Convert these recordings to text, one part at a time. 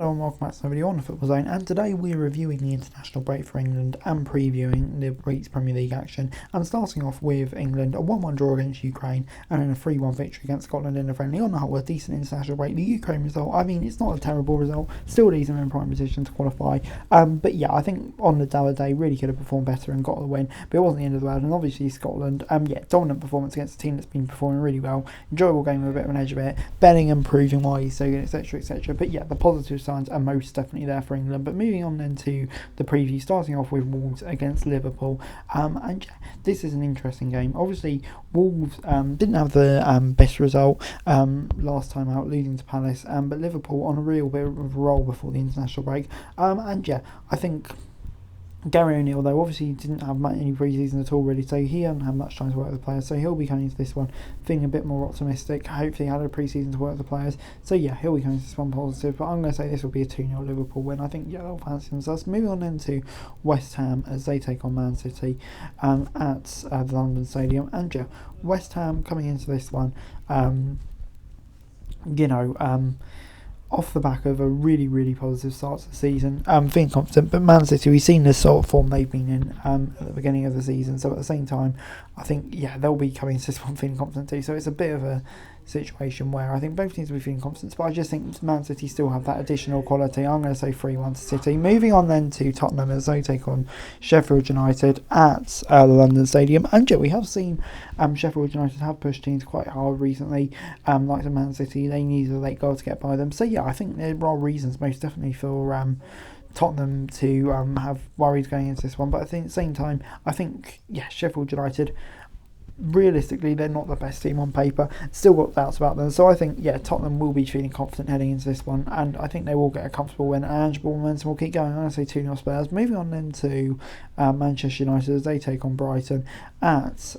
Hello and welcome back to another video on the Football Zone, and today we're reviewing the international break for England and previewing the week's Premier League action, and starting off with England, a 1-1 draw against Ukraine and then a 3-1 victory against Scotland in a friendly. On the whole, a decent international break. The Ukraine result, I mean, it's not a terrible result, still decent in prime position to qualify, but yeah, I think on the day really could have performed better and got the win, but it wasn't the end of the world. And obviously Scotland, dominant performance against a team that's been performing really well, enjoyable game with a bit of an edge of it, Bellingham proving why he's so good, etc. But yeah, the positive signs are most definitely there for England. But moving on then to the preview, starting off with Wolves against Liverpool, and this is an interesting game. Obviously Wolves didn't have the best result last time out, losing to Palace, but Liverpool on a real bit of a roll before the international break, I think Gary O'Neill, though, obviously didn't have any pre-season at all really, so he hasn't had much time to work with the players, so he'll be coming into this one feeling a bit more optimistic. Hopefully he had a pre-season to work with the players, so yeah, he'll be coming to this one positive. But I'm going to say this will be a 2-0 Liverpool win. I think they'll fancy themselves. Moving on then to West Ham as they take on Man City at the London Stadium, and West Ham coming into this one, off the back of a really positive start to the season, feeling confident. But Man City, we've seen the sort of form they've been in at the beginning of the season, so at the same time I think they'll be coming to this one feeling confident too. So it's a bit of a situation where I think both teams will be feeling confident, but I just think Man City still have that additional quality. I'm going to say 3-1 to City. Moving on then to Tottenham as they take on Sheffield United at the London Stadium, and we have seen Sheffield United have pushed teams quite hard recently, like the Man City. They needed a late goal to get by them, so I think there are reasons most definitely for Tottenham to have worries going into this one. But I think at the same time, I think Sheffield United, realistically, they're not the best team on paper. Still got doubts about them, so I think Tottenham will be feeling confident heading into this one, and I think they will get a comfortable win, and momentum will keep going. I'm going to say 2-0 Spurs. Moving on then to Manchester United as they take on Brighton at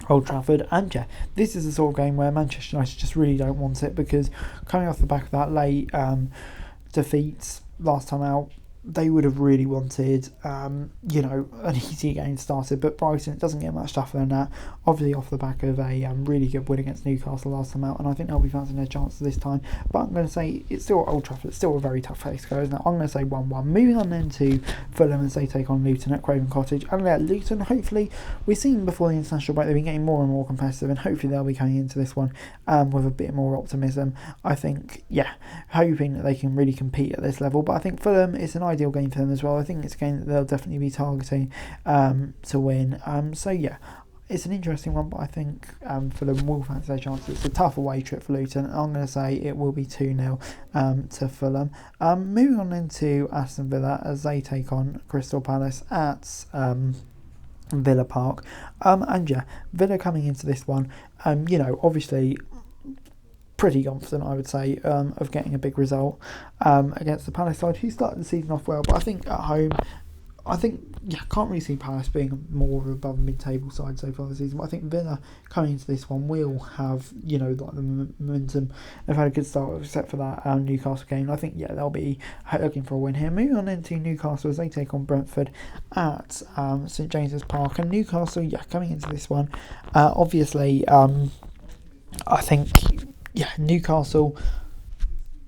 Old Trafford, and this is the sort of game where Manchester United just really don't want it, because coming off the back of that late defeat last time out, they would have really wanted, an easy game started. But Brighton, it doesn't get much tougher than that. Obviously off the back of a really good win against Newcastle last time out, and I think they'll be fancying their chances this time. But I'm going to say it's still Old Trafford. It's still a very tough place to go, isn't it? I'm going to say 1-1. Moving on then to Fulham as they take on Luton at Craven Cottage. And Luton, hopefully, we've seen before the international break, they've been getting more and more competitive, and hopefully they'll be coming into this one with a bit more optimism. I think, hoping that they can really compete at this level. But I think Fulham, it's an ideal game for them as well. I think it's a game that they'll definitely be targeting to win. It's an interesting one, but I think Fulham will fancy their chances. It's a tough away trip for Luton. I'm going to say it will be 2-0 to Fulham. Moving on into Aston Villa as they take on Crystal Palace at Villa Park. Villa coming into this one, obviously pretty confident, I would say, of getting a big result against the Palace side, who started the season off well. But I think at home, can't really see Palace being more of a above mid-table side so far this season. But I think Villa coming into this one will have, the momentum. They've had a good start, except for that Newcastle game. I think, they'll be looking for a win here. Moving on into Newcastle as they take on Brentford at St James's Park. And Newcastle, coming into this one, obviously, I think, Newcastle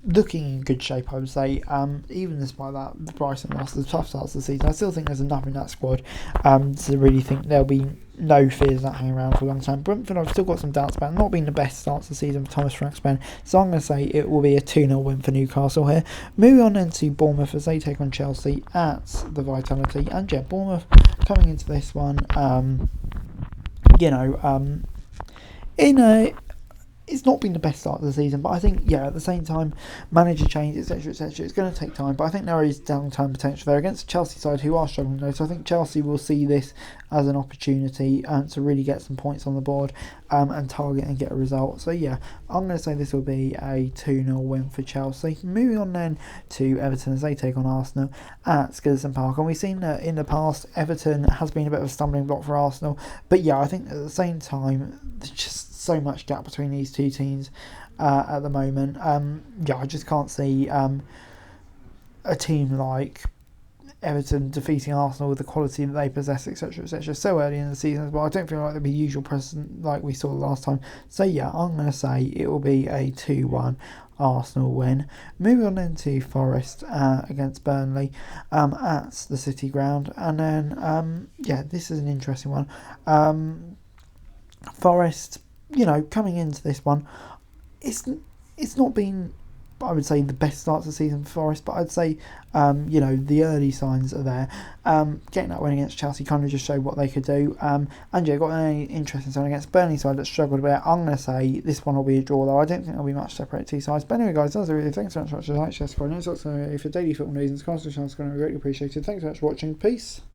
looking in good shape, I would say. Even despite that Brighton lost, the tough starts of the season, I still think there's enough in that squad to really think there'll be no fears that hang around for a long time. Brentford, I've still got some doubts about not being the best starts of the season for Thomas Frank's men, so I'm going to say it will be a 2-0 win for Newcastle here. Moving on into Bournemouth as they take on Chelsea at the Vitality, and Bournemouth coming into this one, it's not been the best start of the season, but I think, at the same time, manager change, etc, it's going to take time, but I think there is downturn potential there against the Chelsea side, who are struggling though, so I think Chelsea will see this as an opportunity to really get some points on the board and target and get a result. So I'm going to say this will be a 2-0 win for Chelsea. Moving on then to Everton as they take on Arsenal at Goodison Park, and we've seen that in the past Everton has been a bit of a stumbling block for Arsenal, but I think at the same time there's just so much gap between these two teams at the moment. I just can't see a team like Everton defeating Arsenal with the quality that they possess, etc, so early in the season as well. I don't feel like there'll be usual precedent like we saw last time. So I'm going to say it will be a 2-1. Arsenal win. Moving on into Forest against Burnley at the City Ground. And then, this is an interesting one. Forest, coming into this one, it's not been, I would say, the best start to the season for Forest, but I'd say, the early signs are there. Getting that win against Chelsea kind of just showed what they could do. Andrew, got any interesting side against Burnley side that struggled a bit. I'm going to say this one will be a draw, though. I don't think there'll be much separate two sides. But anyway, guys, that's really. Thanks so much for watching. Like, share, subscribe, and for daily football news and scores, which is going to be greatly appreciated. Thanks so much for watching. Peace.